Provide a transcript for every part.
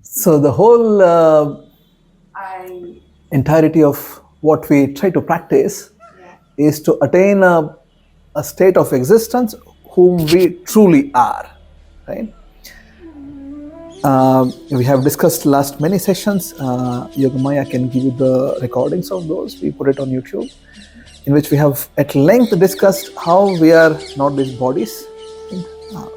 So the whole entirety of what we try to practice is to attain a state of existence whom we truly are, right? We have discussed last many sessions. Yogamaya can give you the recordings of those. We put it on YouTube, in which we have at length discussed how we are not these bodies.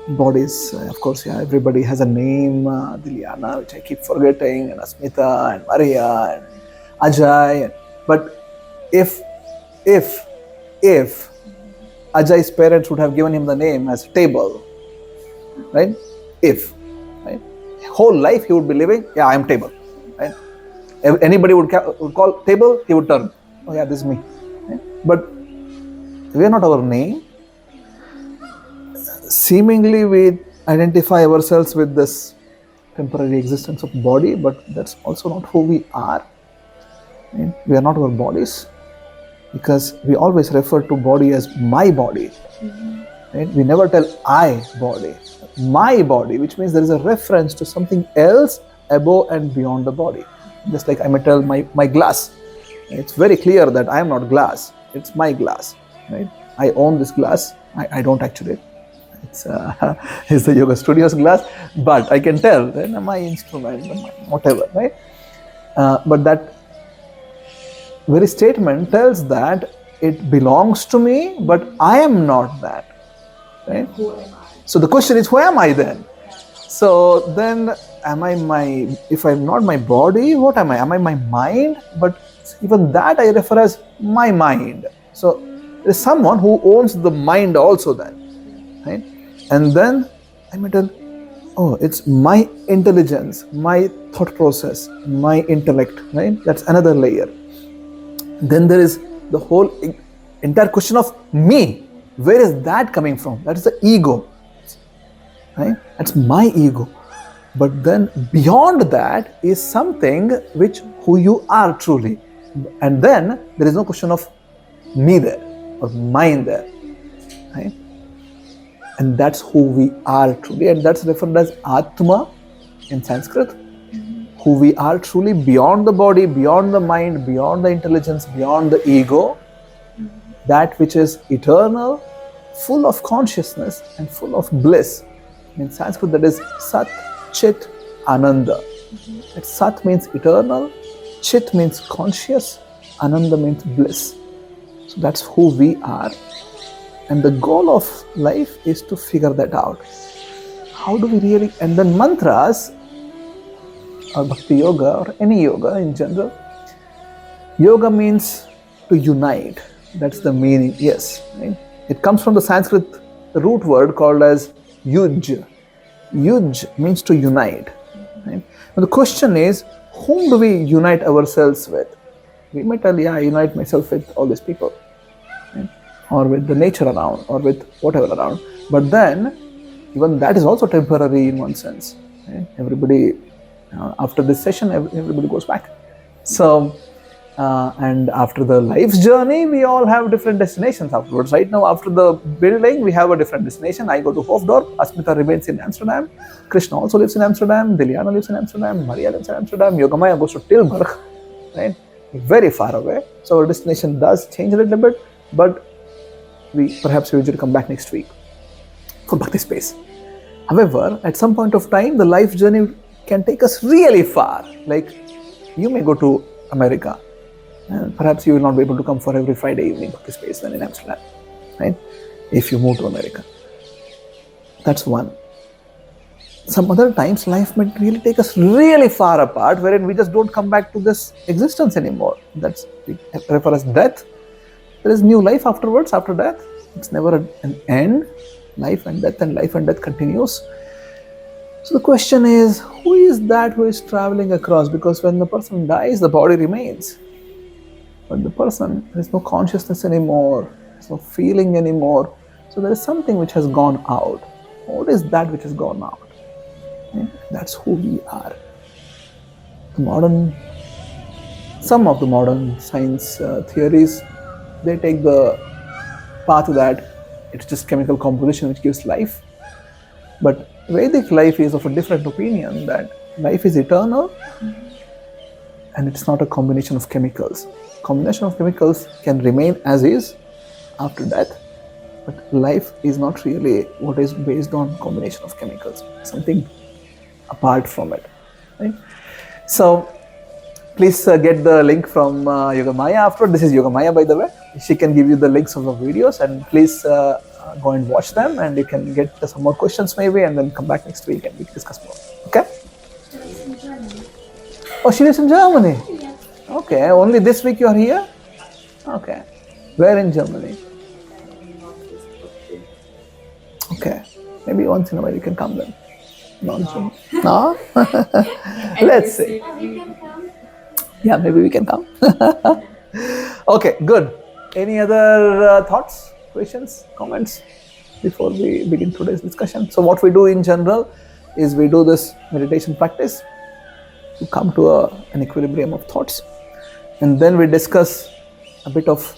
Bodies, of course, yeah, everybody has a name, Diliana, which I keep forgetting, and Asmita, and Maria, and Ajay. But if Ajay's parents would have given him the name as table, right? Right? Whole life he would be living, yeah, I am table, right? If anybody would call table, he would turn, oh yeah, this is me. Right? But we are not our name. Seemingly we identify ourselves with this temporary existence of body, but that's also not who we are. Right? We are not our bodies, because we always refer to body as my body. Right? We never tell I body, my body, which means there is a reference to something else above and beyond the body. Just like I may tell my glass. It's very clear that I am not glass, it's my glass. Right? I own this glass, I don't actually. It's the Yoga Studios glass, but I can tell that my instrument, whatever, right? But that very statement tells that it belongs to me, but I am not that, right? Who am I? So the question is, who am I then? So then, am I if I'm not my body, what am I? Am I my mind? But even that I refer as my mind. So there's someone who owns the mind also then. Right? And then I may tell, oh, it's my intelligence, my thought process, my intellect, right? That's another layer. Then there is the whole entire question of me. Where is that coming from? That is the ego, right? That's my ego. But then beyond that is something which who you are truly. And then there is no question of me there or mine there, right? And that's who we are truly, and that's referred as Atma in Sanskrit. Who we are truly beyond the body, beyond the mind, beyond the intelligence, beyond the ego. That which is eternal, full of consciousness and full of bliss. In Sanskrit that is Sat, Chit, Ananda. That Sat means eternal, Chit means conscious, Ananda means bliss. So that's who we are. And the goal of life is to figure that out. How do we really, and then mantras, or bhakti yoga, or any yoga in general, yoga means to unite. That's the meaning, yes. Right? It comes from the Sanskrit root word called as yuj. Yuj means to unite. Right? Now the question is, whom do we unite ourselves with? We might tell, yeah, I unite myself with all these people. Right? Or with the nature around, or with whatever around. But then, even that is also temporary in one sense. Right? Everybody, after this session, everybody goes back. So, and after the life's journey, we all have different destinations afterwards. Right now, after the building, we have a different destination. I go to Hofdorp, Asmita remains in Amsterdam, Krishna also lives in Amsterdam, Diliana lives in Amsterdam, Maria lives in Amsterdam, Yogamaya goes to Tilburg, right? Very far away. So our destination does change a little bit, but perhaps we usually come back next week for Bhakti Space. However, at some point of time, the life journey can take us really far. Like, you may go to America, and perhaps you will not be able to come for every Friday evening Bhakti Space then in Amsterdam, right? If you move to America. That's one. Some other times, life might really take us really far apart, wherein we just don't come back to this existence anymore. That's we refer as death. There is new life afterwards, after death. It's never an end. Life and death continues. So the question is, who is that who is traveling across? Because when the person dies, the body remains. But the person, there is no consciousness anymore. There is no feeling anymore. So there is something which has gone out. What is that which has gone out? That's who we are. Some of the modern science theories, they take the path that it's just chemical composition which gives life. But Vedic life is of a different opinion, that life is eternal, and it's not a combination of chemicals. Combination of chemicals can remain as is after death, but life is not really what is based on combination of chemicals, something apart from it, right? So please get the link from Yogamaya after. This is Yogamaya, by the way. She can give you the links of the videos, and please go and watch them, and you can get some more questions maybe, and then come back next week and we can discuss more. Okay? Oh, she lives in Germany. Okay, only this week you are here? Okay. Where in Germany? Okay. Maybe once in a while you can come then. No? Let's see. Yeah, maybe we can come. Okay, good. Any other thoughts, questions, comments before we begin today's discussion? So what we do in general is we do this meditation practice to come to an equilibrium of thoughts, and then we discuss a bit of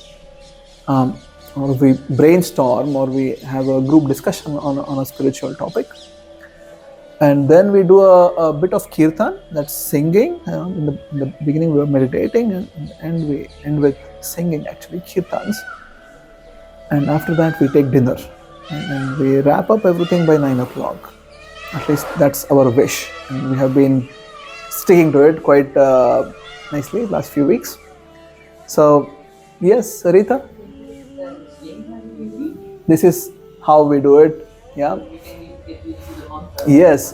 or we brainstorm, or we have a group discussion on a spiritual topic, and then we do a bit of kirtan, that's singing. In the beginning we were meditating, and we end with singing, actually kirtans, and after that we take dinner, and we wrap up everything by 9 o'clock. At least that's our wish, and we have been sticking to it quite nicely last few weeks. So yes, Rita, this is how we do it. Yeah. Yes,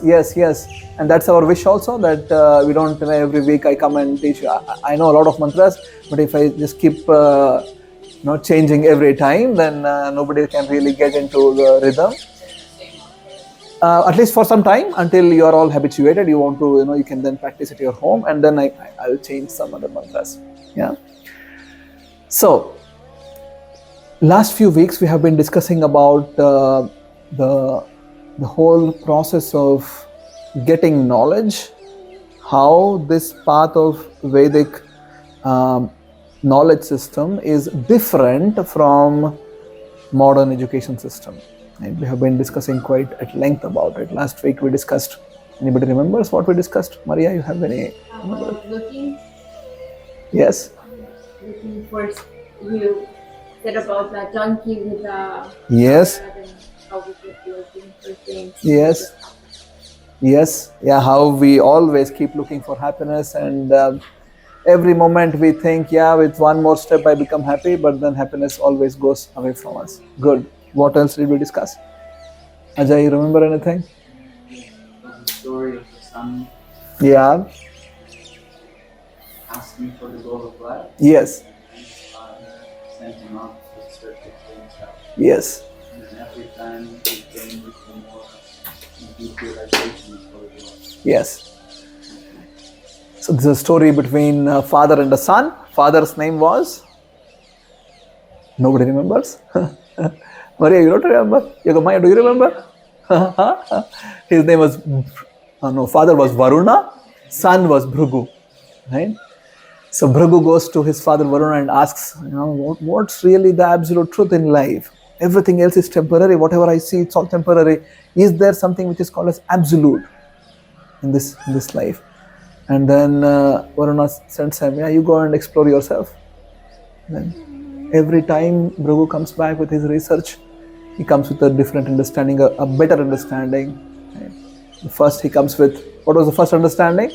and that's our wish also, that we don't, every week I come and teach you. I know a lot of mantras, but if I just keep changing every time, then nobody can really get into the rhythm. At least for some time, until you are all habituated, you want to, you can then practice at your home, and then I'll change some other mantras. Yeah. So last few weeks we have been discussing about the whole process of getting knowledge, how this path of Vedic knowledge system is different from modern education system. And we have been discussing quite at length about it. Last week we discussed, anybody remembers what we discussed? Maria, you have any? Looking. Yes. Looking for, you said about the donkey with the. Yes. How we keep looking for things. Yes. Yeah, how we always keep looking for happiness, and every moment we think, yeah, with one more step I become happy, but then happiness always goes away from us. Good. What else did we discuss? Ajay, you remember anything? The story of the son. Yeah. Asking for the goal of life. Yes. And his father sent him out to search it for himself. Yes. And then every time he came with the more deep realization for the world. Yes. So this is a story between a father and a son. Father's name was? Nobody remembers? Maria, you don't remember? Yogamaya, do you remember? His name was, father was Varuna, son was Bhrigu, right? So Bhrigu goes to his father Varuna and asks, what's really the absolute truth in life? Everything else is temporary. Whatever I see, it's all temporary. Is there something which is called as absolute in this life? And then Varuna sends him, you go and explore yourself. Then every time Bhrigu comes back with his research, he comes with a different understanding, a better understanding. Right? First he comes with, what was the first understanding?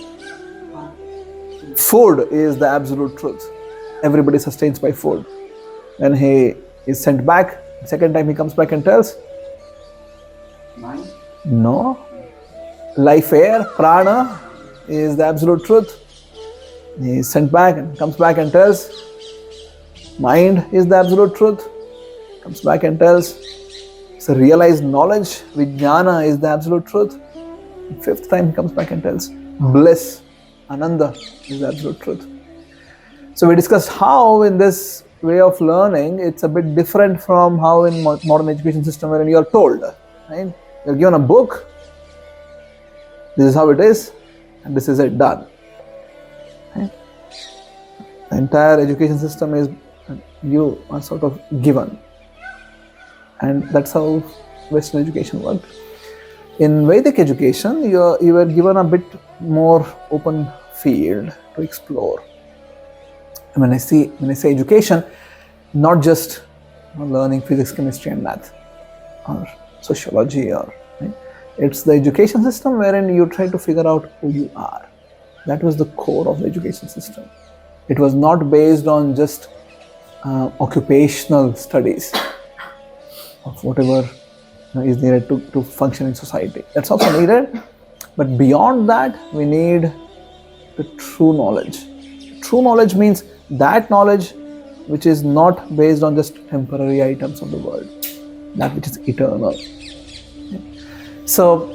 Food is the absolute truth. Everybody sustains by food. Then he is sent back. The second time he comes back and tells, Mind? No. Life air, prana, is the absolute truth. He is sent back and comes back and tells, mind is the absolute truth. Comes back and tells, so realized knowledge, vijnana, is the absolute truth. Fifth time he comes back and tells, bliss, ananda, is the absolute truth. So we discussed how in this way of learning, it's a bit different from how in modern education system wherein you are told, right? You're given a book, this is how it is, and this is it, done. Right? The entire education system is, you are sort of given. And that's how Western education worked. in Vedic education, you were given a bit more open field to explore. And when I say education, not just learning physics, chemistry, and math, or sociology, or right? It's the education system wherein you try to figure out who you are. That was the core of the education system. It was not based on just occupational studies of whatever is needed to function in society. That's also needed, but beyond that, we need the true knowledge. True knowledge means that knowledge which is not based on just temporary items of the world, that which is eternal. So,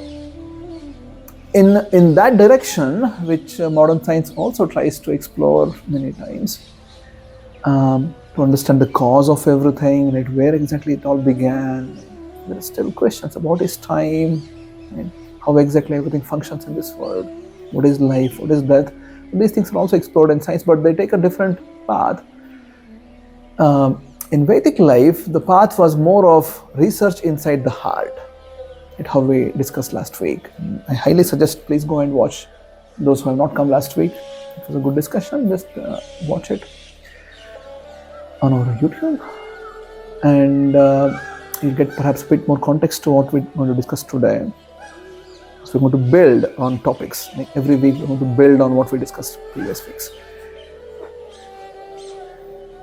in that direction, which modern science also tries to explore many times, to understand the cause of everything, right, where exactly it all began. There are still questions about is time, right, how exactly everything functions in this world, what is life, what is death. These things are also explored in science, but they take a different path. In Vedic life, the path was more of research inside the heart, right, how we discussed last week. I highly suggest please go and watch. Those who have not come last week, it was a good discussion. Just watch it on our YouTube, and you'll get perhaps a bit more context to what we're going to discuss today. So we're going to build on topics. Like every week we're going to build on what we discussed previous weeks.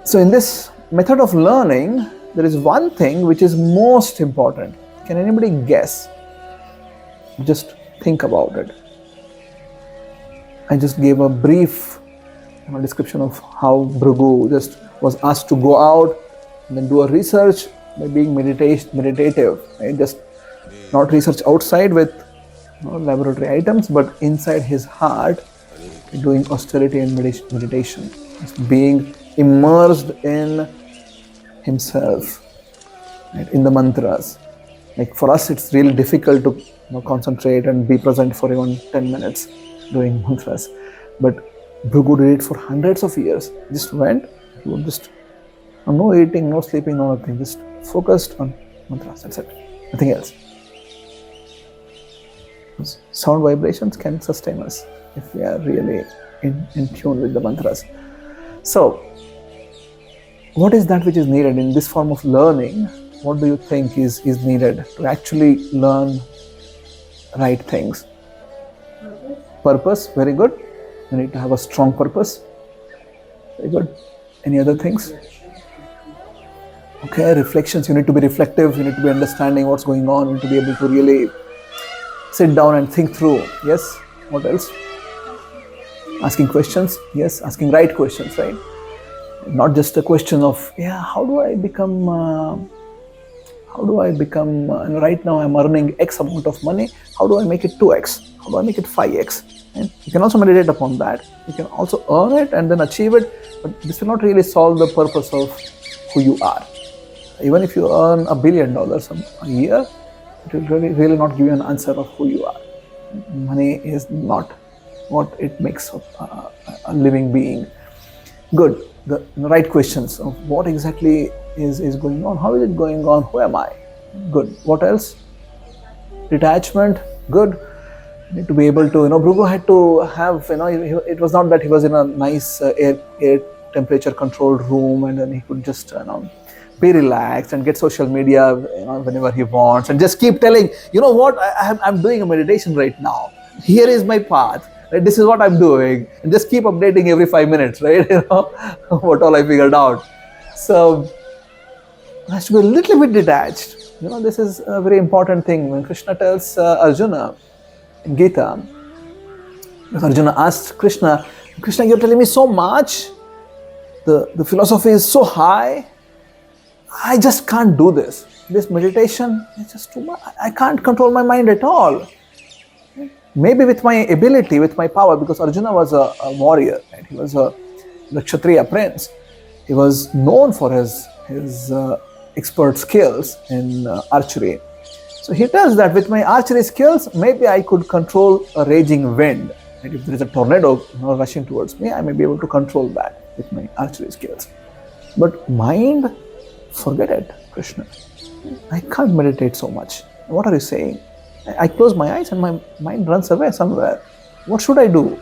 So in this method of learning, there is one thing which is most important. Can anybody guess? Just think about it. I just gave a brief description of how Bhrigu just was asked to go out and then do a research by being meditative, right? Just not research outside with laboratory items, but inside his heart, doing austerity and meditation, just being immersed in himself, right? In the mantras. Like for us, it's really difficult to concentrate and be present for even 10 minutes doing mantras, but Bhrigu did it for hundreds of years. Just went, he would just no eating, no sleeping, no nothing, just focused on mantras. That's it, nothing else. Sound vibrations can sustain us if we are really in tune with the mantras. So, what is that which is needed in this form of learning? What do you think is needed to actually learn right things? Purpose, very good. You need to have a strong purpose. Very good. Any other things? Okay, reflections. You need to be reflective. You need to be understanding what's going on. You need to be able to really sit down and think through. Yes. What else? Asking questions. Yes, asking right questions, right? Not just a question of, how do I become, right now I'm earning X amount of money. How do I make it 2X? How do I make it 5X? And you can also meditate upon that. You can also earn it and then achieve it, but this will not really solve the purpose of who you are. Even if you earn $1 billion a year, it will really not give you an answer of who you are. Money is not what it makes of a living being. Good. The right questions of what exactly is going on, how is it going on, who am I? Good. What else? Detachment. Good. You need to be able to, Bhrigu had to have, it was not that he was in a nice air temperature controlled room and then he could just, be relaxed and get social media, whenever he wants and just keep telling, what, I'm doing a meditation right now. Here is my path. Right? This is what I'm doing. And just keep updating every 5 minutes, right? What all I figured out. So, it has to be a little bit detached. This is a very important thing. When Krishna tells Arjuna in Gita, Arjuna asked Krishna, you're telling me so much. The philosophy is so high. I just can't do this. This meditation is just too much. I can't control my mind at all. Maybe with my ability, with my power, because Arjuna was a warrior, right? He was the Kshatriya prince. He was known for his expert skills in archery. So he tells that with my archery skills, maybe I could control a raging wind. Right? If there is a tornado rushing towards me, I may be able to control that with my archery skills. But mind, forget it, Krishna. I can't meditate so much. What are you saying? I close my eyes and my mind runs away somewhere. What should I do?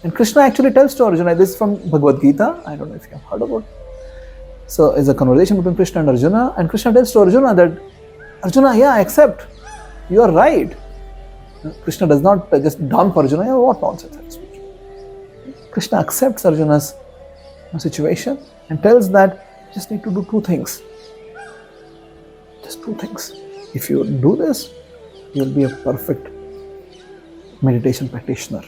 And Krishna actually tells to Arjuna, this is from Bhagavad Gita, I don't know if you have heard about it. So it's a conversation between Krishna and Krishna tells to Arjuna that, Arjuna, yeah, I accept, you are right. Krishna does not just dump Arjuna, yeah, what nonsense. Krishna accepts Arjuna's situation and tells that you just need to do two things. Just two things. If you do this, you will be a perfect meditation practitioner.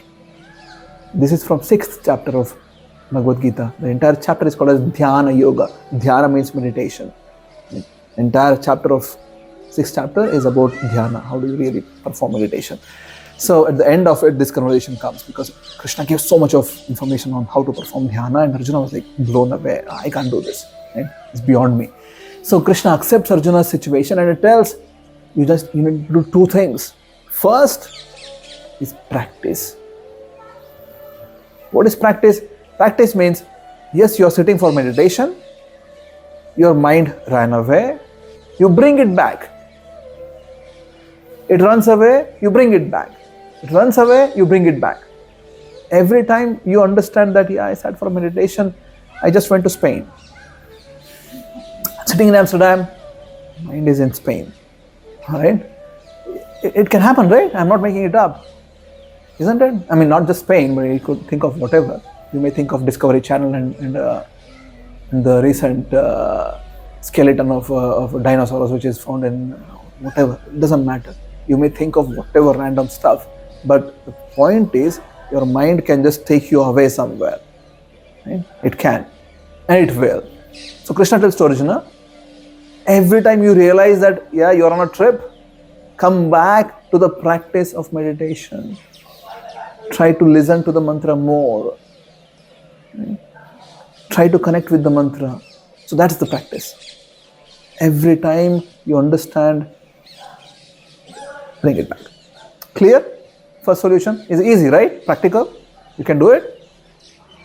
This is from 6th chapter of Bhagavad Gita. The entire chapter is called as Dhyana Yoga. Dhyana means meditation. The entire chapter of 6th chapter is about dhyana. How do you really perform meditation? So at the end of it, this conversation comes because Krishna gives so much of information on how to perform dhyana, and Arjuna was like blown away. I can't do this. Right? It's beyond me. So Krishna accepts Arjuna's situation and it tells you need to do two things. First is practice. What is practice? Practice means, yes, you are sitting for meditation, your mind ran away, you bring it back. It runs away, you bring it back. It runs away, you bring it back. Every time you understand that, yeah, I sat for meditation, I just went to Spain. Sitting in Amsterdam, mind is in Spain. Alright? It can happen, right? I'm not making it up. Isn't it? I mean, not just Spain, but you could think of whatever. You may think of Discovery Channel and the recent skeleton of dinosaurs which is found in whatever. It doesn't matter. You may think of whatever random stuff, but the point is your mind can just take you away somewhere. Right? It can, and it will. So Krishna tells to Arjuna, every time you realize that, yeah, you're on a trip, come back to the practice of meditation. Try to listen to the mantra more. Right? Try to connect with the mantra. So that's the practice. Every time you understand, bring it back. Clear? First solution is easy, right? Practical. You can do it.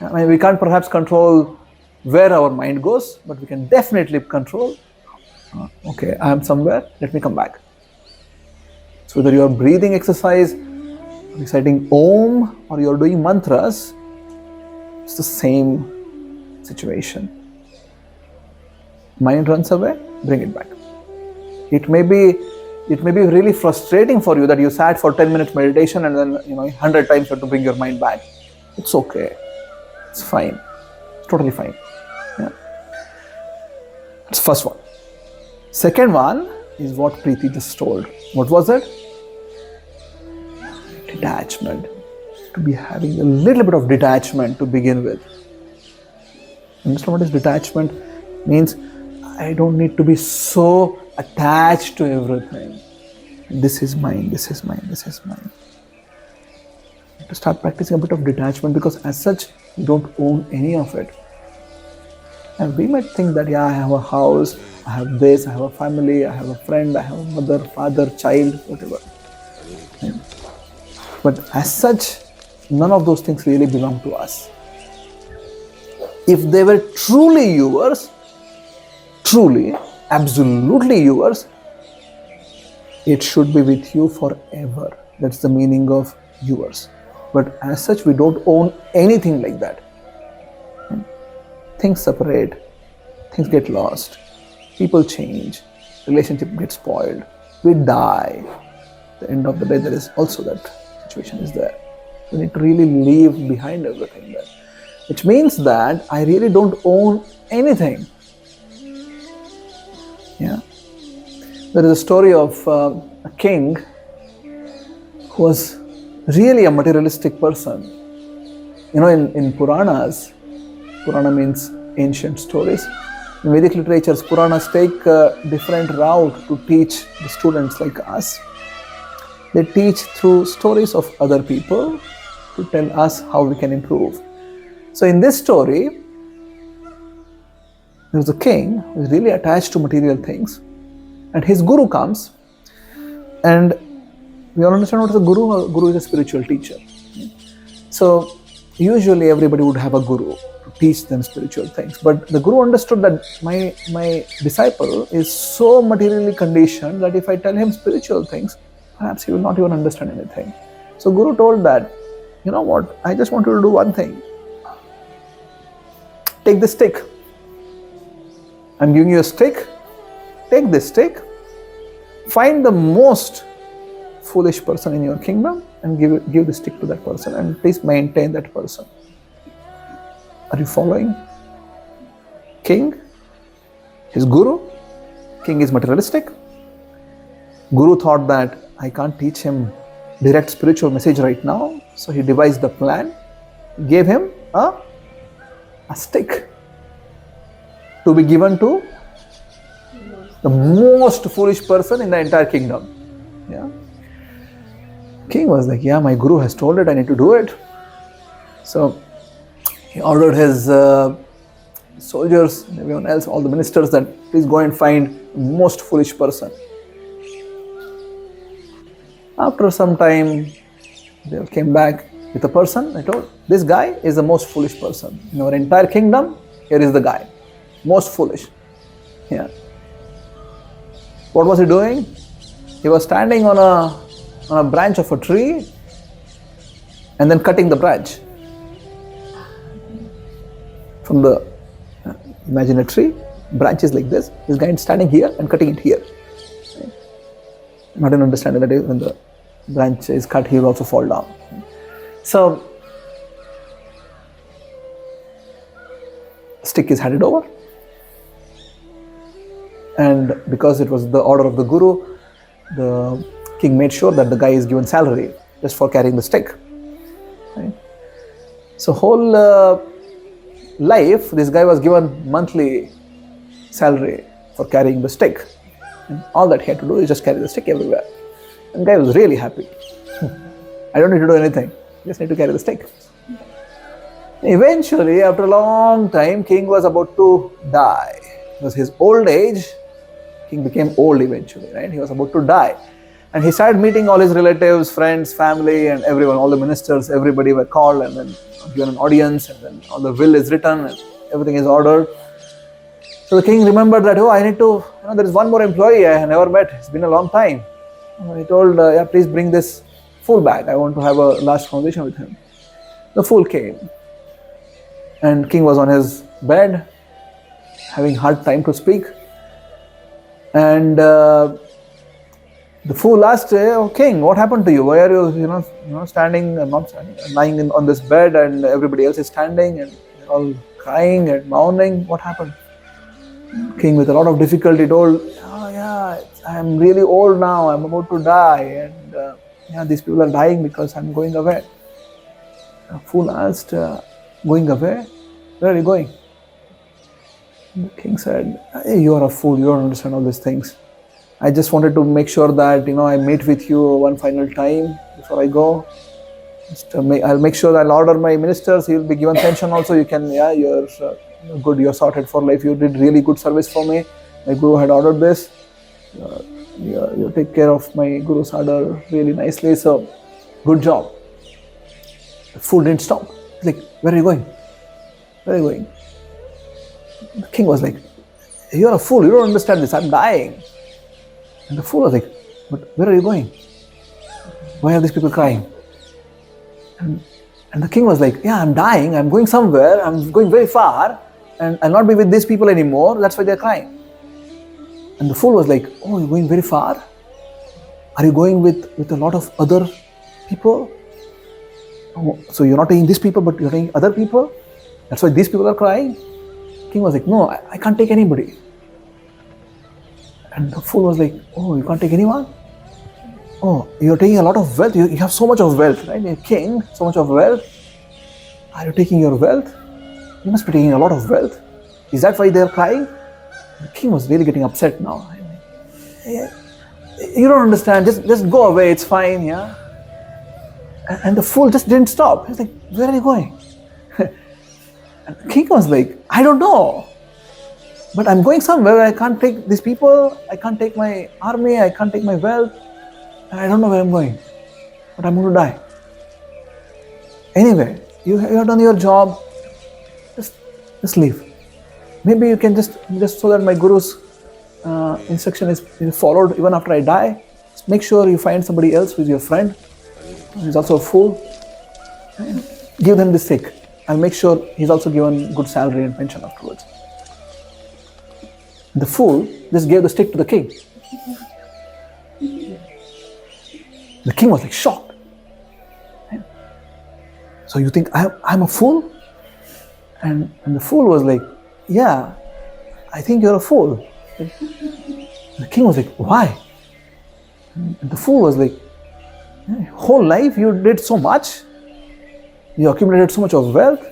I mean, we can't perhaps control where our mind goes, but we can definitely control, okay, I am somewhere, let me come back. So whether you are breathing exercise, reciting Om, or you are doing mantras, it's the same situation. Mind runs away, bring it back. It may be really frustrating for you that you sat for 10 minutes meditation and then 100 times you have to bring your mind back. It's okay. It's fine. It's totally fine. Yeah. That's the first one. Second one is what Preeti just told. What was it? Detachment. To be having a little bit of detachment to begin with. Understand what is detachment? Means I don't need to be so attached to everything. This is mine, this is mine, this is mine. To start practicing a bit of detachment, because as such, you don't own any of it. And we might think that, yeah, I have a house, I have this, I have a family, I have a friend, I have a mother, father, child, whatever. Yeah. But as such, none of those things really belong to us. If they were truly yours, truly, absolutely yours, it should be with you forever. That's the meaning of yours. But as such, we don't own anything like that. Things separate, things get lost, people change, relationship gets spoiled, we die. At the end of the day, there is also that situation is there. We need to really leave behind everything there. Which means that I really don't own anything. Yeah. There is a story of a king who was really a materialistic person. In Puranas, Purana means ancient stories. In Vedic literatures, Puranas take a different route to teach the students like us. They teach through stories of other people to tell us how we can improve. So in this story, there was a king who was really attached to material things, and his guru comes, and we all understand what is a guru. A guru is a spiritual teacher. So usually everybody would have a guru to teach them spiritual things, but the guru understood that my disciple is so materially conditioned that if I tell him spiritual things, perhaps he will not even understand anything. So Guru told that, you know what, I just want you to do one thing. Take this stick. I'm giving you a stick. Take this stick. Find the most foolish person in your kingdom and give the stick to that person, and please maintain that person. Are you following? King, his guru. King is materialistic. Guru thought that I can't teach him direct spiritual message right now, so he devised the plan, gave him a stick to be given to the most foolish person in the entire kingdom. Yeah. King was like, yeah, my guru has told it, I need to do it. So he ordered his soldiers and everyone else, all the ministers, that please go and find the most foolish person. After some time, they came back with a person. I told, this guy is the most foolish person in our entire kingdom. Here is the guy, most foolish. Yeah. What was he doing? He was standing on a branch of a tree and then cutting the branch. From the, imagine a tree, branch is like this. This guy is standing here and cutting it here. Not even understanding that when the branch is cut, he will also fall down. So, stick is handed over. And because it was the order of the guru, the king made sure that the guy is given salary just for carrying the stick. Right? So whole life, this guy was given monthly salary for carrying the stick. And all that he had to do is just carry the stick everywhere. And the guy was really happy. I don't need to do anything. I just need to carry the stick. Eventually, after a long time, king was about to die. It was his old age. King became old eventually, right? He was about to die. And he started meeting all his relatives, friends, family, and everyone, all the ministers, everybody were called and then given an audience, and then all the will is written and everything is ordered. So the king remembered that, I need to, there is one more employee I have never met. It's been a long time. He told, yeah, please bring this fool back. I want to have a last conversation with him. The fool came. And king was on his bed, having hard time to speak. And the fool asked, oh king, what happened to you? Why are you, standing, not standing, lying on this bed, and everybody else is standing and they're all crying and mourning? What happened? King, with a lot of difficulty, told, I'm really old now. I'm about to die, and these people are dying because I'm going away. The fool asked, going away? Where are you going? The king said, hey, you are a fool, you don't understand all these things. I just wanted to make sure that, I meet with you one final time before I go. I'll make sure that I'll order my ministers, he'll be given pension also. You can, you're good, you're sorted for life, you did really good service for me. My guru had ordered this. You take care of my guru's order really nicely, so good job. The fool didn't stop. He's like, where are you going? Where are you going? The king was like, you're a fool, you don't understand this, I'm dying. And the fool was like, but where are you going? Why are these people crying? And the king was like, I'm dying, I'm going somewhere, I'm going very far, and I'll not be with these people anymore, that's why they're crying. And the fool was like, oh, you're going very far? Are you going with a lot of other people? Oh, so you're not taking these people, but you're taking other people? That's why these people are crying? King was like, no, I can't take anybody. And the fool was like, oh, you can't take anyone? Oh, you're taking a lot of wealth. You have so much of wealth, right? You're king, so much of wealth. Are you taking your wealth? You must be taking a lot of wealth. Is that why they're crying? The king was really getting upset now. You don't understand. Just go away. It's fine, yeah. And the fool just didn't stop. He was like, where are you going? And the king was like, I don't know. But I'm going somewhere. I can't take these people. I can't take my army. I can't take my wealth. I don't know where I'm going. But I'm going to die. Anyway, you have done your job. Just leave. Maybe you can just so that my guru's instruction is followed even after I die. Make sure you find somebody else who is your friend, who is also a fool. Give them the stick. And make sure he's also given good salary and pension afterwards. The fool just gave the stick to the king. The king was like shocked. So you think I'm a fool? And the fool was like, yeah, I think you're a fool. The king was like, why? And the fool was like, whole life you did so much. You accumulated so much of wealth,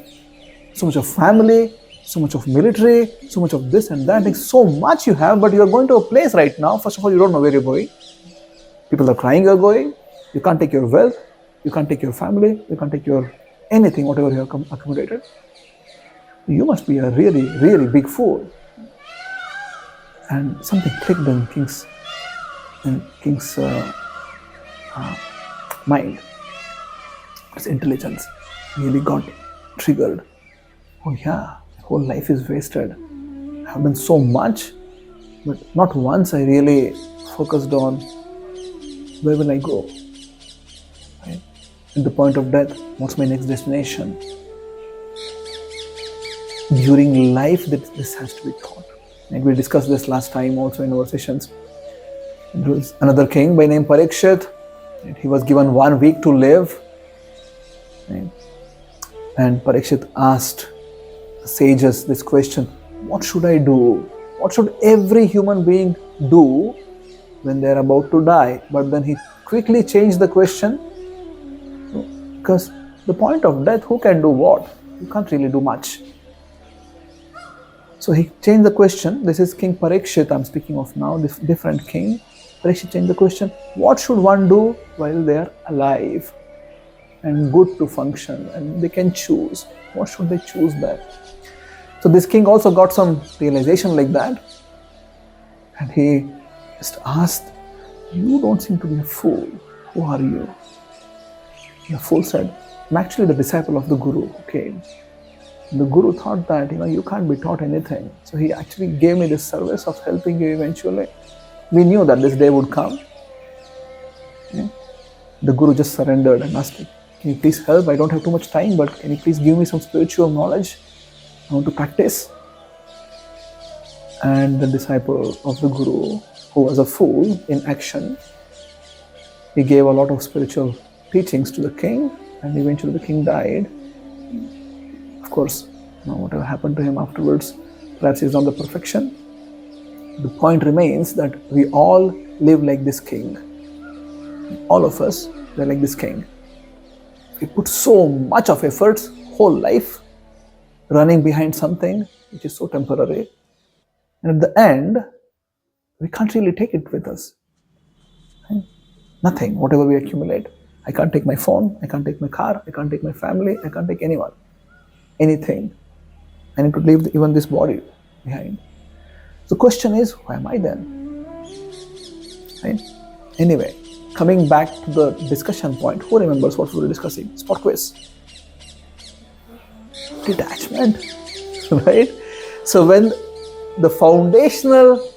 so much of family, so much of military, so much of this and that. Like so much you have, but you're going to a place right now. First of all, you don't know where you're going. People are crying you're going. You can't take your wealth. You can't take your family. You can't take your anything, whatever you have accumulated. You must be a really, really big fool. And something clicked in King's mind. His intelligence really got triggered. Oh yeah, my whole life is wasted. I have done so much, but not once I really focused on where will I go. Right? At the point of death, what's my next destination? During life, this has to be taught. Like we discussed this last time also in our sessions. There was another king by name Prerequisite. He was given 1 week to live. Right? And Prerequisite asked the sages this question, what should I do? What should every human being do when they're about to die? But then he quickly changed the question, because the point of death, who can do what? You can't really do much. So he changed the question. This is King Prerequisite I'm speaking of now, this different king. Prerequisite changed the question, what should one do while they are alive and good to function and they can choose? What should they choose there? So this king also got some realization like that. And he just asked, you don't seem to be a fool. Who are you? And the fool said, I'm actually the disciple of the Guru who came. The Guru thought that, you can't be taught anything. So he actually gave me this service of helping you eventually. We knew that this day would come. Okay? The Guru just surrendered and asked, can you please help? I don't have too much time, but can you please give me some spiritual knowledge? I want to practice. And the disciple of the Guru, who was a fool in action, he gave a lot of spiritual teachings to the king, and eventually the king died. Of course, whatever happened to him afterwards, perhaps he's not the perfection. The point remains that we all live like this king. All of us, we're like this king. We put so much of efforts, whole life, running behind something which is so temporary. And at the end, we can't really take it with us. Right? Nothing, whatever we accumulate. I can't take my phone, I can't take my car, I can't take my family, I can't take anyone. Anything. I need to leave even this body behind. The question is, who am I then? Right? Anyway, coming back to the discussion point, who remembers what we were discussing? Spot quiz. Detachment. Right? So when the foundational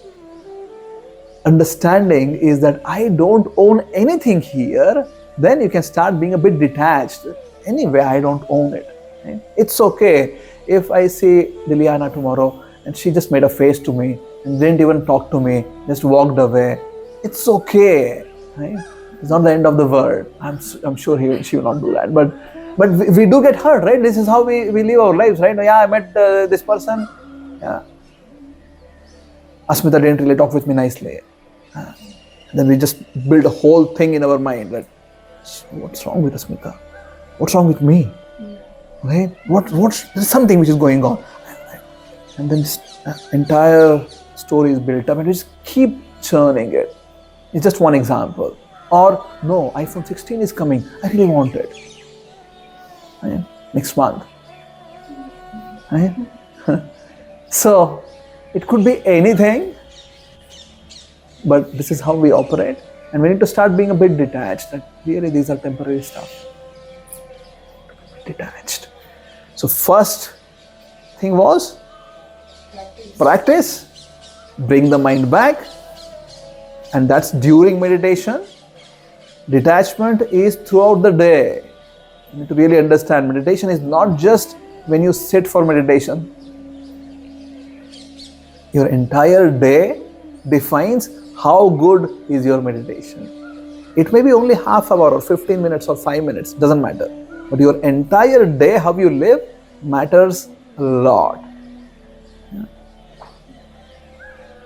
understanding is that I don't own anything here, then you can start being a bit detached. Anyway, I don't own it. Right? It's okay if I see Liliana tomorrow and she just made a face to me and didn't even talk to me, just walked away. It's okay. Right? It's not the end of the world. I'm sure she will not do that. But we do get hurt, right? This is how we live our lives, right? Yeah, I met this person. Yeah. Asmita didn't really talk with me nicely. Then we just build a whole thing in our mind that, what's wrong with Asmita? What's wrong with me? Right? There's something which is going on. And then this entire story is built up and we just keep churning it. It's just one example. Or, no, iPhone 16 is coming. I really want it. Right? Next month. Right? So, it could be anything, but this is how we operate. And we need to start being a bit detached. That really these are temporary stuff. Detached. So first thing was practice, bring the mind back, And that's during meditation. Detachment is throughout the day. You need to really understand, meditation is not just when you sit for meditation. Your entire day defines how good is your meditation. It may be only half hour or 15 minutes or 5 minutes, doesn't matter. But your entire day, how you live, matters a lot.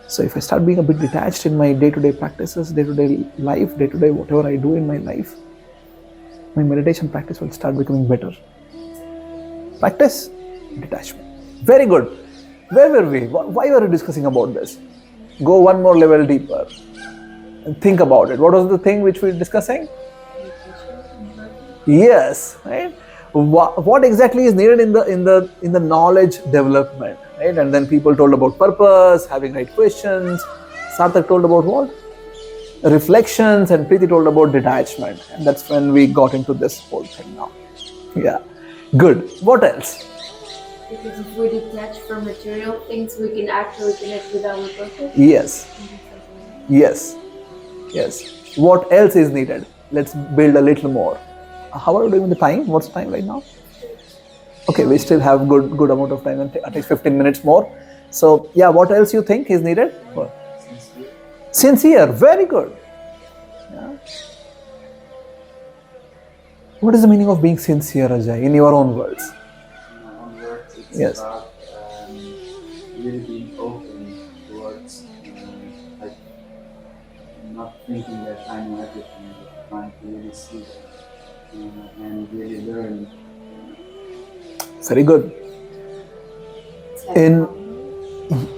So if I start being a bit detached in my day-to-day practices, day-to-day life, day-to-day whatever I do in my life, my meditation practice will start becoming better. Practice detachment. Very good. Where were we? Why were we discussing about this? Go one more level deeper and think about it. What was the thing which we were discussing? Yes, right. What exactly is needed in the knowledge development, right? And then people told about purpose, having right questions. Sarthak told about what? Reflections, and Preeti told about detachment. And that's when we got into this whole thing now. Yeah, good. What else? Because if we detach from material things, we can actually connect with our purpose. Yes. Yes. Yes. What else is needed? Let's build a little more. How are you doing with the time? What's the time right now? Okay, we still have good amount of time, and at least 15 minutes more. So yeah, what else you think is needed? What? Sincere. Very good. Yeah. What is the meaning of being sincere, Ajay, in your own words? In my own words, it's Yes. about really being open towards like not thinking that I know everything, but trying to really see and really learn. Very good.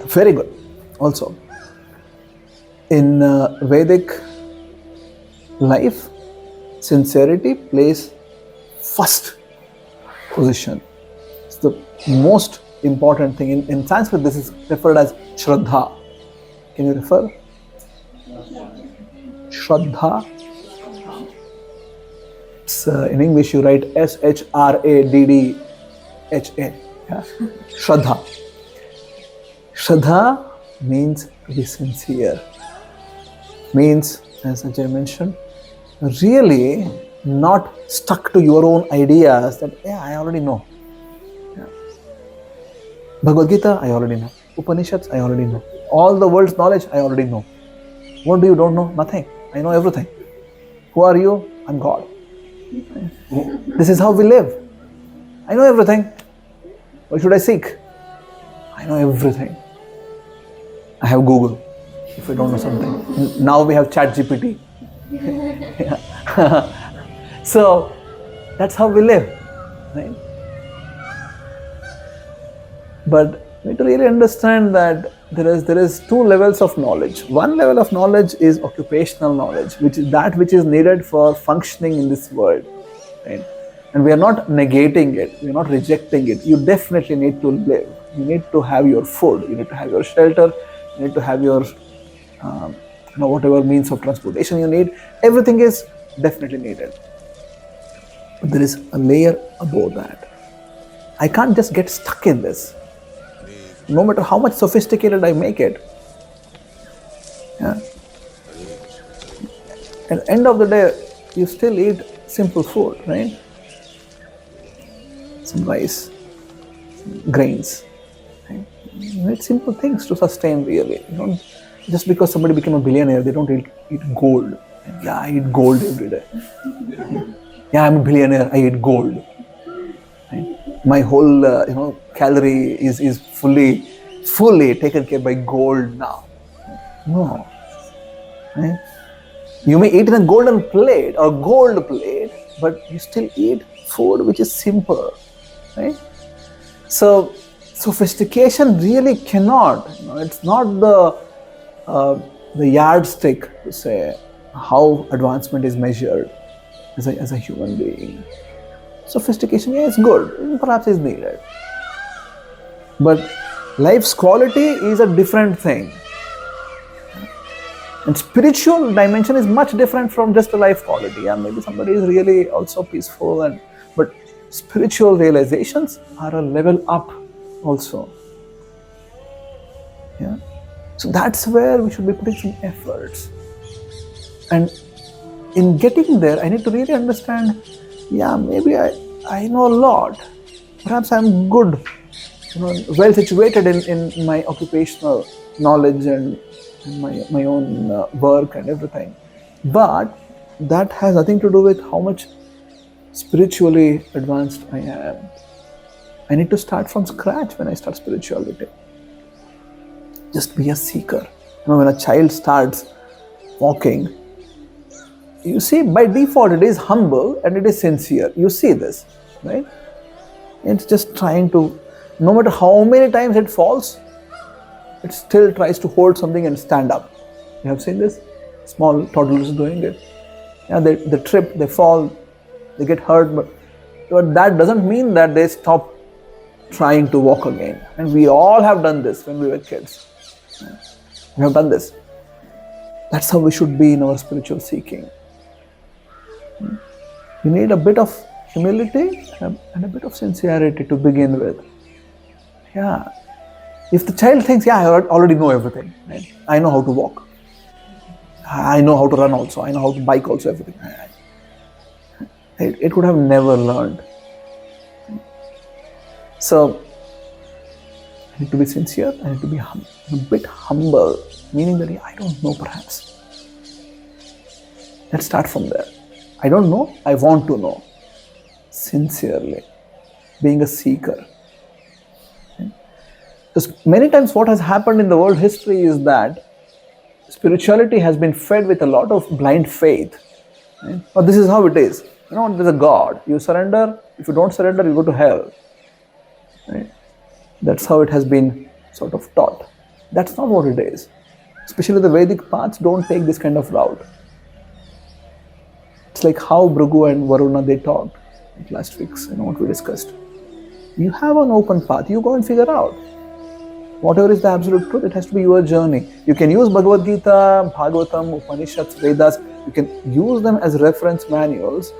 Very good. Also, in Vedic life, sincerity plays first position. It's the most important thing. In Sanskrit, this is referred as Shraddha. Can you refer? Shraddha. In English, you write Shraddha. Yeah? Shraddha. Shraddha means to be sincere. Means, as Ajay mentioned, really not stuck to your own ideas that, yeah, I already know. Yeah. Bhagavad Gita, I already know. Upanishads, I already know. All the world's knowledge, I already know. What do you don't know? Nothing. I know everything. Who are you? I'm God. This is how we live. I know everything. What should I seek? I know everything. I have Google if I don't know something. Now we have ChatGPT. So that's how we live, right? But we need to really understand that there is two levels of knowledge. One level of knowledge is occupational knowledge, which is that which is needed for functioning in this world, right? And we are not negating it, we are not rejecting it. You definitely need to live. You need to have your food, you need to have your shelter, you need to have your whatever means of transportation you need. Everything is definitely needed. But there is a layer above that. I can't just get stuck in this. No matter how much sophisticated I make it. Yeah. At the end of the day, you still eat simple food, right? Some rice, some grains. Right? You need simple things to sustain really. You don't, just because somebody became a billionaire, they don't eat gold. Yeah, I eat gold every day. Yeah, I'm a billionaire, I eat gold. Right? My whole calorie is fully taken care by gold now. No. Right? You may eat in a golden plate or gold plate, but you still eat food which is simple. Right? So sophistication really cannot. It's not the yardstick to say how advancement is measured as a human being. Sophistication, yeah, is good, perhaps is needed. But life's quality is a different thing. And spiritual dimension is much different from just a life quality. And maybe somebody is really also peaceful, but spiritual realizations are a level up also. Yeah. So that's where we should be putting some efforts. And in getting there, I need to really understand, yeah, maybe I know a lot. Perhaps I'm good, well situated in my occupational knowledge and my own work and everything. But that has nothing to do with how much spiritually advanced I am. I need to start from scratch when I start spirituality. Just be a seeker. When a child starts walking, you see, by default, it is humble and it is sincere. You see this, right? It's just trying to, no matter how many times it falls, it still tries to hold something and stand up. You have seen this? Small toddlers doing it. Yeah, they trip, they fall, they get hurt, but that doesn't mean that they stop trying to walk again. And we all have done this when we were kids. We have done this. That's how we should be in our spiritual seeking. You need a bit of humility and a bit of sincerity to begin with. Yeah. If the child thinks, yeah, I already know everything, right? I know how to walk. I know how to run also. I know how to bike also, everything. It would have never learned. So, I need to be sincere. I need to be a bit humble, meaning that I don't know perhaps. Let's start from there. I don't know. I want to know. Sincerely. Being a seeker. Because many times what has happened in the world history is that spirituality has been fed with a lot of blind faith. Right? But this is how it is. There's a God. You surrender. If you don't surrender, you go to hell. Right? That's how it has been sort of taught. That's not what it is. Especially the Vedic paths don't take this kind of route. It's like how Bhrigu and Varuna, they talked last week's, what we discussed. You have an open path. You go and figure out. Whatever is the absolute truth, it has to be your journey. You can use Bhagavad Gita, Bhagavatam, Upanishads, Vedas. You can use them as reference manuals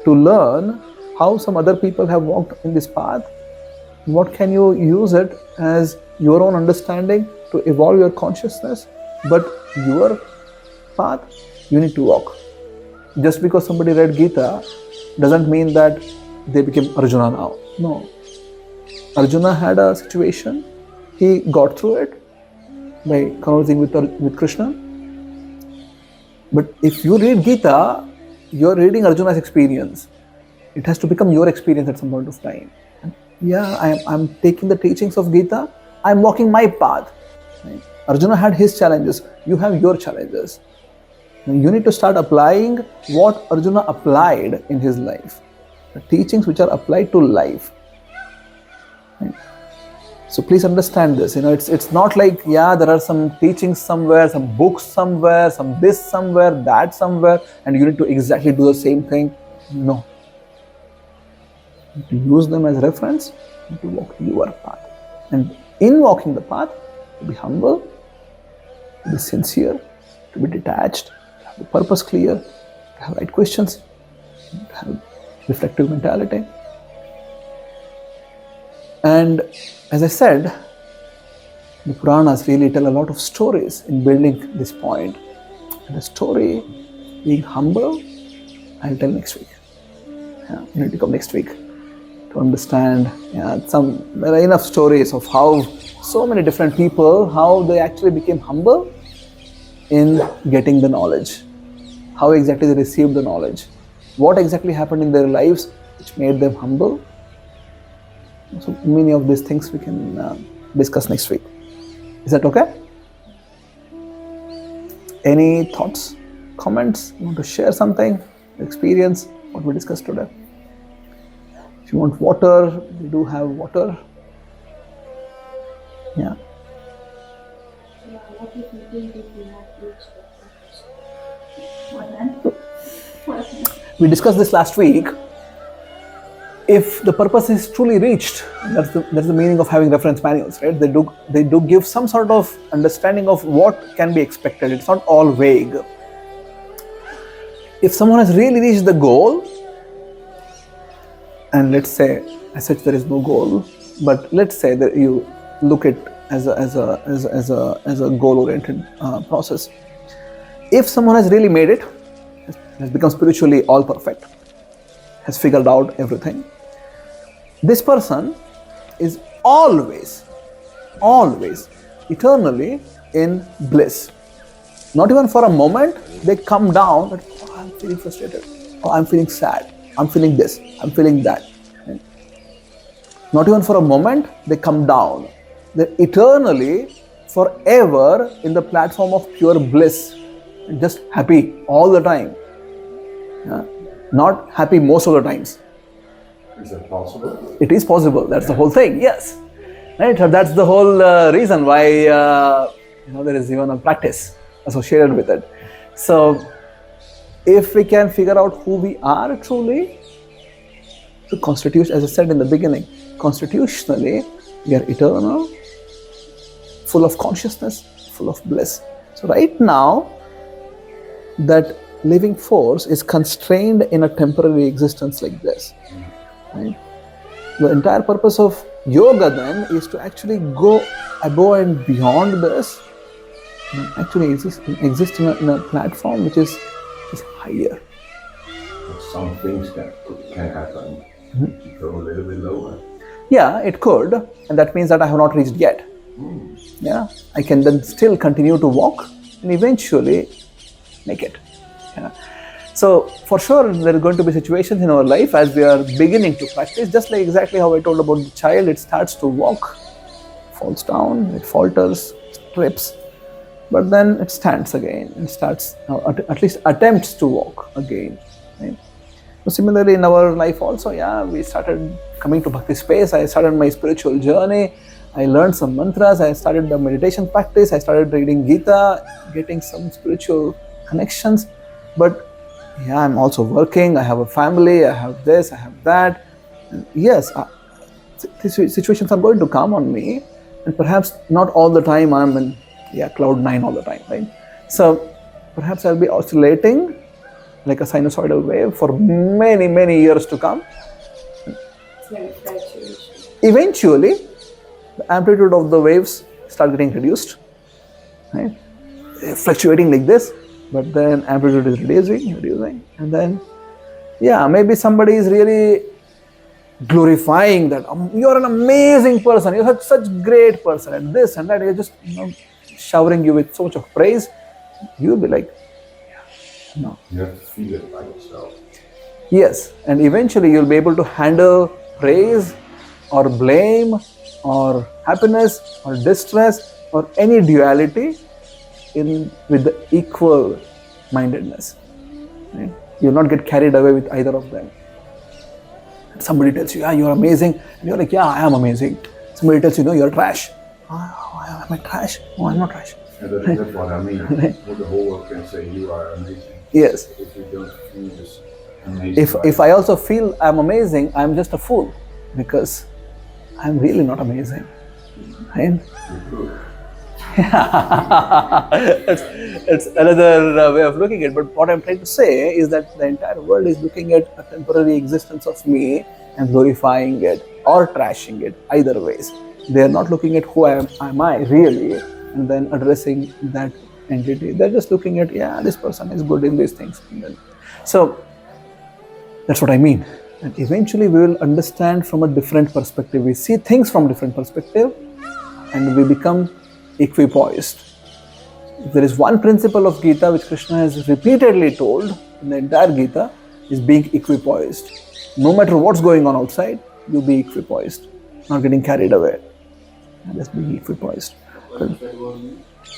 to learn how some other people have walked in this path. What can you use it as your own understanding to evolve your consciousness? But your path, you need to walk. Just because somebody read Gita doesn't mean that they became Arjuna now. No. Arjuna had a situation. He got through it by conversing with Krishna. But if you read Gita, you're reading Arjuna's experience. It has to become your experience at some point of time. Yeah, I'm taking the teachings of Gita. I'm walking my path. Right? Arjuna had his challenges. You have your challenges. Now you need to start applying what Arjuna applied in his life. The teachings which are applied to life. Right? So please understand this. It's not like, yeah, there are some teachings somewhere, some books somewhere, some this somewhere, that somewhere, and you need to exactly do the same thing. No. You need to use them as reference and to walk your path. And in walking the path, to be humble, to be sincere, to be detached, to have the purpose clear, to have right questions, to have reflective mentality. And as I said, the Puranas really tell a lot of stories in building this point. And the story, being humble, I'll tell next week. Yeah, you need to come next week to understand. There are enough stories of how so many different people, how they actually became humble in getting the knowledge. How exactly they received the knowledge. What exactly happened in their lives which made them humble. So many of these things we can discuss next week. Is that okay? Any thoughts, comments? You want to share something, experience, what we discussed today? If you want water, we do have water. Yeah. What if you think if you have reached the purpose? What then? We discussed this last week. If the purpose is truly reached, that's the meaning of having reference manuals, right? They do give some sort of understanding of what can be expected. It's not all vague. If someone has really reached the goal, and let's say as such there is no goal, but let's say that you look at as a goal-oriented process. if someone has really made it, has become spiritually all perfect, has figured out everything, this person is always, eternally in bliss. Not even for a moment they come down, that, oh, I'm feeling frustrated, oh, I'm feeling sad, I'm feeling this, I'm feeling that. Not even for a moment they come down. They're eternally, forever in the platform of pure bliss, and just happy all the time. Yeah? Not happy most of the times. Is that possible? It is possible. That's the whole thing. Yes, right. So that's the whole reason why there is even a practice associated with it. So, if we can figure out who we are truly, so constitution, as I said in the beginning, constitutionally we are eternal, full of consciousness, full of bliss. So right now, that living force is constrained in a temporary existence like this. Right? The entire purpose of yoga then is to actually go above and beyond this, and actually exist in a platform which is higher. But some things can happen. You go a little bit lower. Yeah, it could, and that means that I have not reached yet. Yeah, I can then still continue to walk and eventually make it. Yeah. So for sure there are going to be situations in our life as we are beginning to practice, just like exactly how I told about the child. It starts to walk, falls down, it falters, trips, but then it stands again and starts, at least attempts to walk again. Right? So similarly in our life also, yeah, we started coming to Bhakti Space. I started my spiritual journey. I learned some mantras. I started the meditation practice. I started reading Gita, getting some spiritual connections. But yeah, I'm also working. I have a family. I have this. I have that. And yes, these situations are going to come on me, and perhaps not all the time. I'm in cloud 9 all the time, right? So perhaps I'll be oscillating like a sinusoidal wave for many, many years to come. It's like a fluctuation. Eventually, the amplitude of the waves start getting reduced, right? They're fluctuating like this, but then amplitude is reducing, and then, maybe somebody is really glorifying that you're an amazing person, you're such great person, and this and that. You're just showering you with so much of praise. You'll be like, no. You have to feel it by yourself. Yes, and eventually you'll be able to handle praise or blame or happiness or distress or any duality with the equal mindedness. Right? You'll not get carried away with either of them. Somebody tells you, you're amazing, and you're like, I am amazing. Somebody tells you, no, you're trash. Am I trash? No, I'm not trash. And that's what I mean. What the whole world can say, you are amazing. Yes. If you don't feel this amazing. If I also feel I'm amazing, I'm just a fool, because I'm really not amazing. Right? It's another way of looking at it. But what I'm trying to say is that the entire world is looking at a temporary existence of me and glorifying it or trashing it, either ways. They are not looking at who am I really, and then addressing that entity. They're just looking at, this person is good in these things. So that's what I mean. And eventually we will understand from a different perspective. We see things from different perspective, and we become equipoised. If there is one principle of Gita which Krishna has repeatedly told in the entire Gita, is being equipoised. No matter what's going on outside, you be equipoised, not getting carried away. And just being equipoised.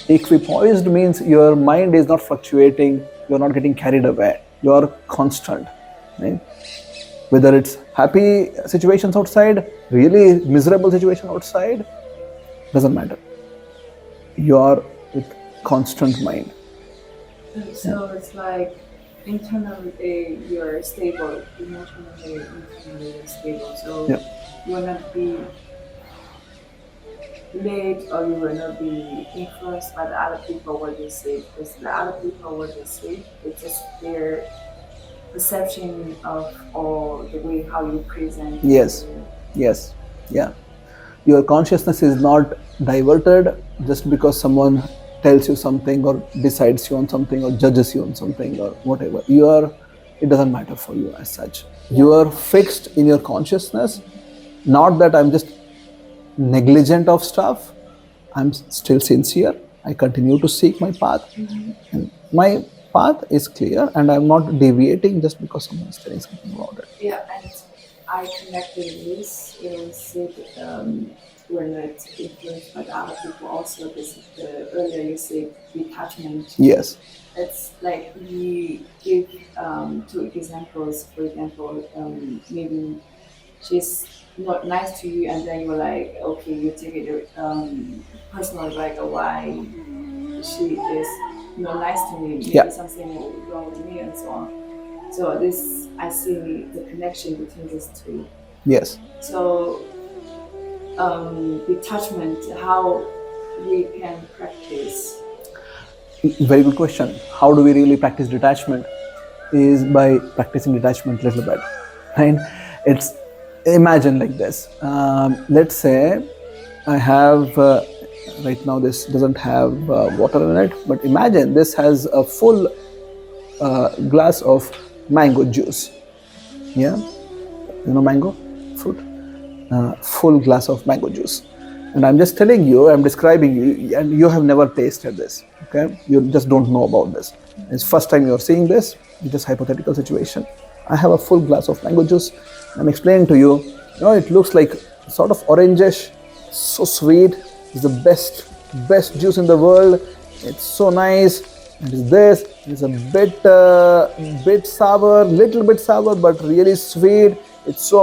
Equipoised means your mind is not fluctuating, you're not getting carried away, you're constant. Right? Whether it's happy situations outside, really miserable situation outside, doesn't matter. You are with constant mind. So it's like internally you're stable, emotionally internally you're stable. So you will not be led, or you will not be influenced by the other people what they say, because the other people what they say, it's just their perception of or the way how you present. Yes. Your consciousness is not diverted just because someone tells you something or decides you on something or judges you on something or whatever. It doesn't matter for you as such. You are fixed in your consciousness. Not that I'm just negligent of stuff. I'm still sincere. I continue to seek my path. And my path is clear and I'm not deviating just because someone is telling something about it. Yeah, and I connected this when it's influenced by the other people also. This earlier you said detachment. Yes. It's like we give two examples. For example, maybe she's not nice to you, and then you're like, okay, you take it personally, like why she is not nice to me, maybe Yeah. something wrong with me, and so on. So this, I see the connection between these two. Yes. So detachment, how we can practice. Very good question. How do we really practice detachment? Is by practicing detachment a little bit, right? It's, imagine like this. Let's say I have right now this doesn't have water in it, but imagine this has a full glass of mango juice. Yeah, you know mango fruit. Full glass of mango juice, and I'm just telling you, I'm describing you, and you have never tasted this. Okay, you just don't know about this. It's first time you're seeing this. It's just hypothetical situation. I have a full glass of mango juice. I'm explaining to you. You know, it looks like sort of orangish, so sweet. It's the best juice in the world. It's so nice. It is this. It's a bit sour, little bit sour, but really sweet. It's so.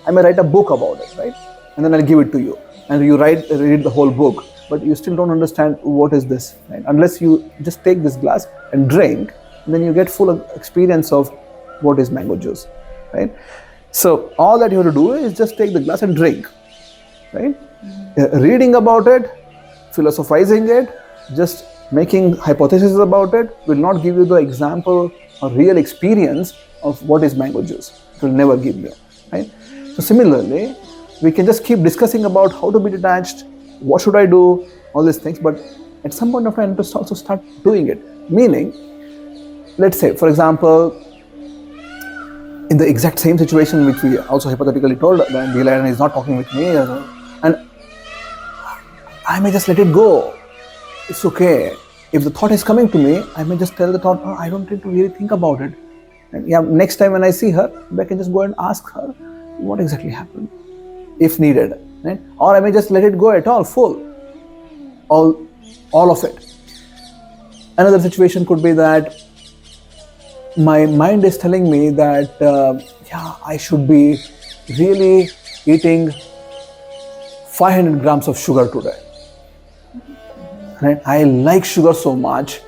I may write a book about it, right? And then I'll give it to you, and you read the whole book, but you still don't understand what is this, right? Unless you just take this glass and drink, and then you get full experience of what is mango juice, right? So all that you have to do is just take the glass and drink, right? Reading about it, philosophizing it, just making hypotheses about it will not give you the example or real experience of what is mango juice. It will never give you, right? So similarly, we can just keep discussing about how to be detached, what should I do, all these things, but at some point of time, to also start doing it. Meaning, let's say, for example, in the exact same situation which we also hypothetically told that the lion is not talking with me, and I may just let it go. It's okay. If the thought is coming to me, I may just tell the thought, oh, I don't need to really think about it. And yeah, next time when I see her, I can just go and ask her what exactly happened, if needed, right? Or I may just let it go at all, all of it. Another situation could be that my mind is telling me that I should be really eating 500 grams of sugar today. Right? I like sugar so much.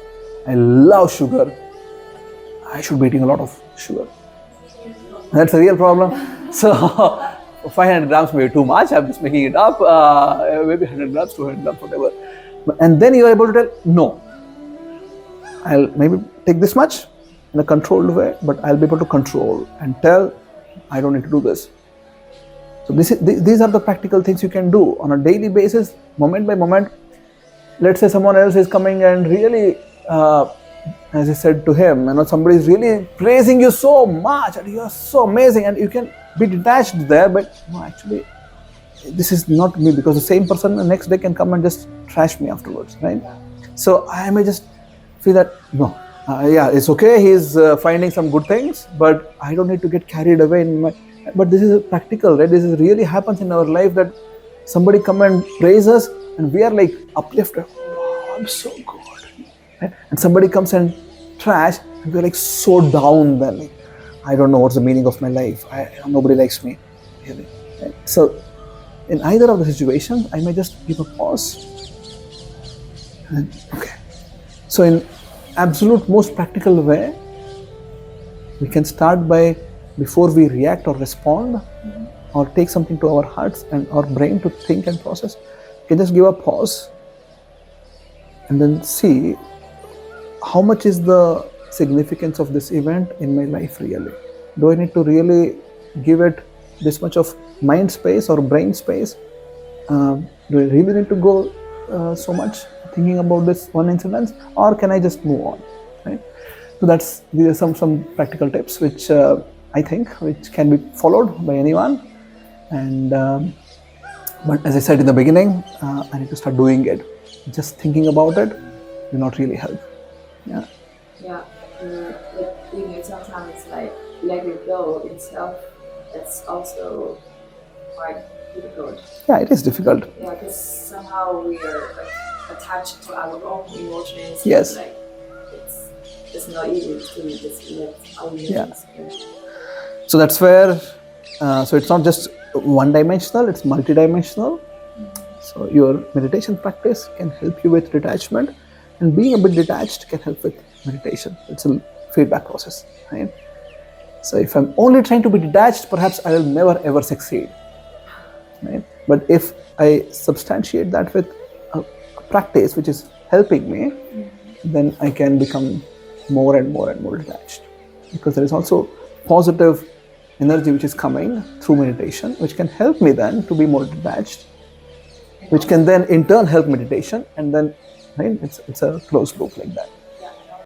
I love sugar. I should be eating a lot of sugar. That's a real problem. So 500 grams may be too much. I'm just making it up. Maybe 100 grams, 200 grams, whatever. And then you are able to tell, no, I'll maybe take this much in a controlled way, but I'll be able to control and tell, I don't need to do this. So these are the practical things you can do on a daily basis, moment by moment. Let's say someone else is coming and really, as I said to him, somebody is really praising you so much and you are so amazing, and you can be detached there, but no, actually, this is not me, because the same person the next day can come and just trash me afterwards, right? So I may just feel that, no, it's okay, he's finding some good things, but I don't need to get carried away but this is practical, right? This is really happens in our life, that somebody come and praise us and we are like uplifted, oh, I'm so good, right? And somebody comes and trash and we're like so down then, like, I don't know what's the meaning of my life, nobody likes me, really, right? So in either of the situations, I may just give a pause and okay. So in absolute most practical way, we can start by, before we react or respond or take something to our hearts and our brain to think and process, we can just give a pause and then see how much is the significance of this event in my life really. Do I need to really give it this much of mind space or brain space? Do I really need to go so much thinking about this one incident, or can I just move on, right? So these are some practical tips which I think which can be followed by anyone. And but as I said in the beginning, I need to start doing it. Just thinking about it will not really help. Yeah. Yeah, but even sometimes like let it go itself, that's also quite difficult. Yeah, it is difficult. Yeah, because somehow we are attached to our own emotions. Yes. Like it's not easy to just let our emotions go. So that's where, so it's not just one-dimensional, it's multidimensional. So your meditation practice can help you with detachment, and being a bit detached can help with meditation. It's a feedback process, right? So if I'm only trying to be detached, perhaps I will never ever succeed, right? But if I substantiate that with a practice which is helping me, then I can become more and more and more detached, because there is also positive energy which is coming through meditation, which can help me then to be more detached, which can then in turn help meditation, and then, right, it's a closed loop like that.